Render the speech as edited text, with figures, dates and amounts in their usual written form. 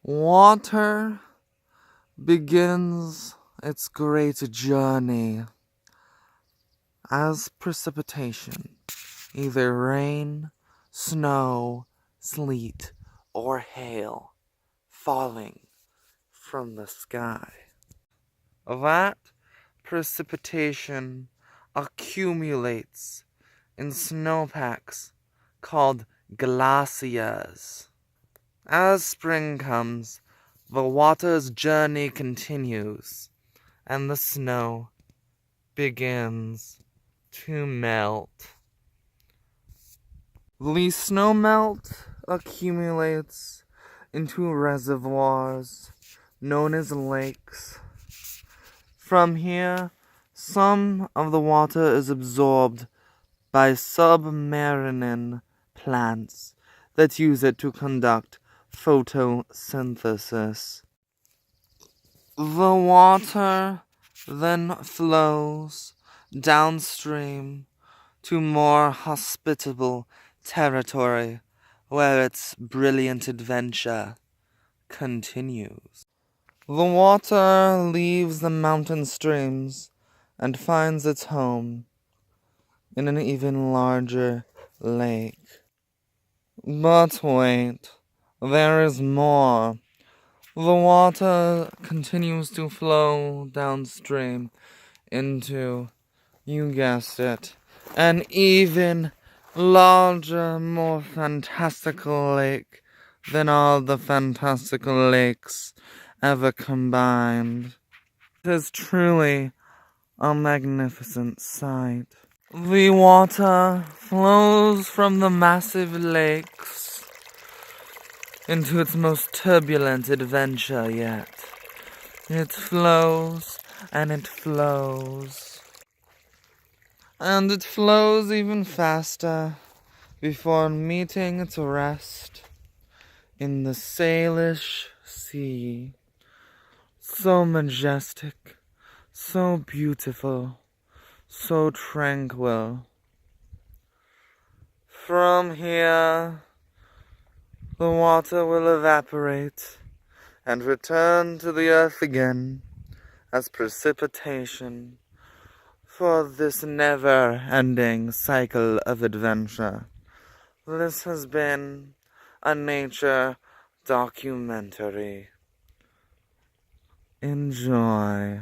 Water begins its great journey as precipitation, either rain, snow, sleet, or hail falling from the sky. That precipitation accumulates in snowpacks called glaciers. As spring comes, the water's journey continues, and the snow begins to melt. The snow melt accumulates into reservoirs known as lakes. From here, some of the water is absorbed by submarine plants that use it to conduct photosynthesis. The water then flows downstream to more hospitable territory where its brilliant adventure continues. The water leaves the mountain streams and finds its home in an even larger lake. But wait, there is more. The water continues to flow downstream into, you guessed it, an even larger, more fantastical lake than all the fantastical lakes ever combined. It is truly a magnificent sight. The water flows from the massive lakes into its most turbulent adventure yet. It flows and it flows. And it flows even faster before meeting its rest in the Salish Sea. So majestic, so beautiful, so tranquil. From here, the water will evaporate and return to the earth again as precipitation for this never-ending cycle of adventure. This has been a nature documentary. Enjoy.